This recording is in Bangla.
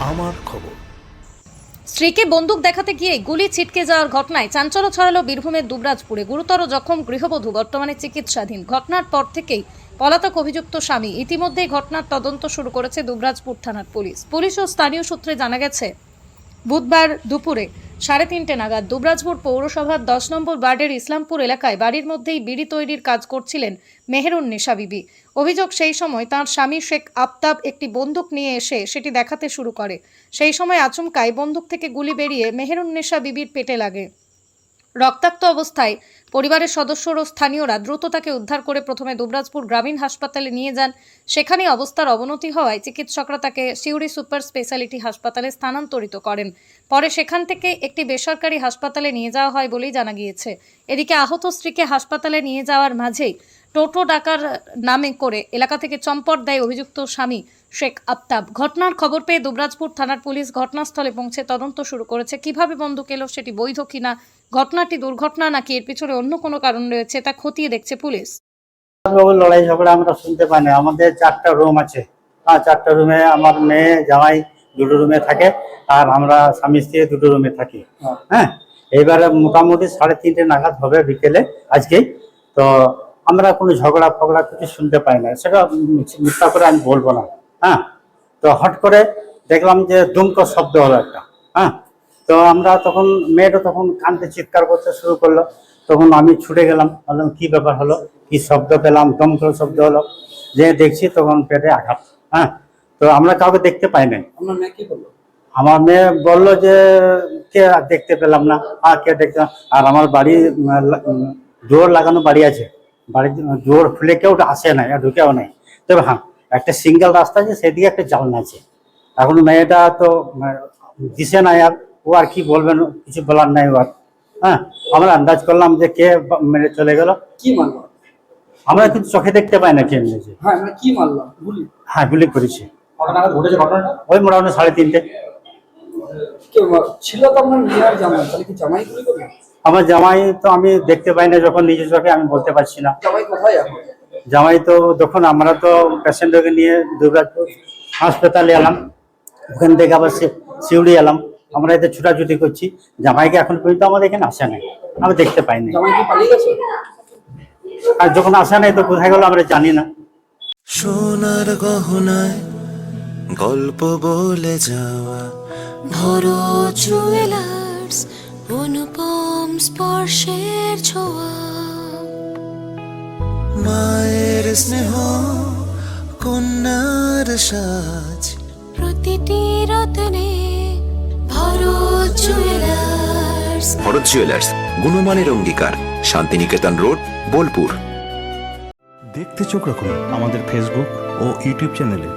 আমার খবর। স্ত্রীকে বন্দুক দেখাতে গিয়ে গুলি ছিটকে যাওয়ার ঘটনায় চাঞ্চল্য ছড়ালো বীরভূমের দুবরাজপুরে। গুরুতর জখম গৃহবধূ, বর্তমানে চিকিৎসাধীন। ঘটনার পর থেকেই পলাতক অভিযুক্ত স্বামী। ইতিমধ্যেই ঘটনার তদন্ত শুরু করেছে দুবরাজপুর থানার পুলিশ ও স্থানীয় সূত্রে জানা গেছে, বুধবার দুপুরে 3:30 নাগাদ দুবরাজপুর পৌরসভার 10 নম্বর ওয়ার্ডের ইসলামপুর এলাকায় বাড়ির মধ্যেই বিড়ি তৈরির কাজ করছিলেন মেহেরুন্নেসা বিবি। অভিযোগ, সেই সময় তাঁর স্বামী শেখ আফতাব একটি বন্দুক নিয়ে এসে সেটি দেখাতে শুরু করে। সেই সময় আচমকাই বন্দুক থেকে গুলি বেরিয়ে মেহেরুন্নেসা বিবির পেটে লাগে। রক্তাক্ত অবস্থায় পরিবারের সদস্য ও স্থানীয়রা দ্রুত তাকে উদ্ধার করে প্রথমে দুবরাজপুর গ্রামীণ হাসপাতালে নিয়ে যান। সেখানে অবস্থার অবনতি হওয়ায় চিকিৎসকরা তাকে সিউড়ি সুপার স্পেশালিটি হাসপাতালে স্থানান্তরিত করেন। পরে সেখান থেকে একটি বেসরকারি হাসপাতালে নিয়ে যাওয়া হয় বলেই জানা গিয়েছে। এদিকে আহত স্ত্রীকে হাসপাতালে নিয়ে যাওয়ার মাঝেই টোটো ডাকার নামে করে এলাকা থেকে চম্পট দেয় অভিযুক্ত স্বামী শেখ আফতাব। ঘটনার খবর পেয়ে দুবরাজপুর থানার পুলিশ ঘটনাস্থলে পৌঁছে তদন্ত শুরু করেছে। কিভাবে বন্দুক এলো, সেটি বৈধ কিনা, ঘটনাটি দুর্ঘটনা নাকি এর পিছনে অন্য কোনো কারণ রয়েছে, তা খতিয়ে দেখছে পুলিশ। লড়াই ঝগড়া আমরা শুনতে পাই না। আমাদের 4টা রুম আছে, 4টা রুমে আমার মেয়ে জামাই 2টো রুমে থাকে, আর আমরা স্বামী স্ত্রী 2টো রুমে থাকি। হ্যাঁ, এইবারে মোটামুটি 3:30 নাগাদ হবে বিকেলে আজকেই। তো আমরা কোনো ঝগড়া ফগড়া কিছু শুনতে পাই না, সেটা মিথ্যা করে আমি বলবো না। হ্যাঁ, তো হট করে দেখলাম যে দুমকো শব্দ হলো একটা। হ্যাঁ, তো আমরা তখন, মেয়েটা তখন কাঁদতে চিৎকার করতে শুরু করলো। তখন আমি ছুটে গেলাম, বললাম কি ব্যাপার হলো, কি শব্দ পেলাম, দমকল শব্দ হলো। যে দেখছি তখন পেটে আঘাত। হ্যাঁ, তো আমরা কাউকে দেখতে পাই নাই। আপনার মেয়ে কি বললো? আমার মেয়ে বললো যে কে দেখতে পেলাম না, কে দেখতে। আর আমার বাড়ি জোর লাগানো বাড়ি আছে, বাড়ির জোর খুলে কেউ আসে নাই আর ঢুকেও নাই। তবে হ্যাঁ, একটা সিঙ্গেল রাস্তা আছে, সেদিকে একটা জানলা আছে। এখন মেয়েটা তো দিশে নাই, আর ও আর কি বলবেন, কিছু বলার নাই ওর। হ্যাঁ, আমরা আন্দাজ করলাম যে কে মেরে চলে গেল। কি মারলো? আমরা কিন্তু চোখে দেখতে পাই না কে মেরেছে। হ্যাঁ, মানে কি মারলো? গুলি? হ্যাঁ, গুলি করেছে। ঘটেছে ঘটনাটা ওই মোটামুটি 3:30। কেউ ছিল তো আপনার মেয়ে আর জামাই? তাহলে কি জামাই গুলি করবে? আমার জামাই তো আমি দেখতে পাই না, যখন নিজের চোখে আমি বলতে পারছি না। জামাই কোথায় এখন? জামাই তো যখন আমরা তো পেশেন্টকে নিয়ে দুবরাজপুর হাসপাতালে এলাম, ওখান থেকে আবার সিউড়ি এলাম, আমরা এতে ছুটাছুটি করছি। জামাইকে এখন পর্যন্ত আমাদের এখানে আসে নাই, আমি দেখতে পাইনি। জামাই কি পালিয়ে গেছে? আর যখন আসে নাই তো কোথায় গেল আমরা জানি না। সোনার গহনায় গল্প বলে যাওয়া ভরো জুয়েলার্স, অনুপম স্পর্শের ছোঁয়া, মায়ের স্নেহ, কন্যার সাজ, প্রতিটি রত্নে ভরো জুয়েলার্স। ভরত জুয়েলার্স, গুণমানের অঙ্গীকার, শান্তিনিকেতন রোড, বোলপুর। দেখতে চোখ রাখুন আমাদের ফেসবুক ও ইউটিউব চ্যানেলে।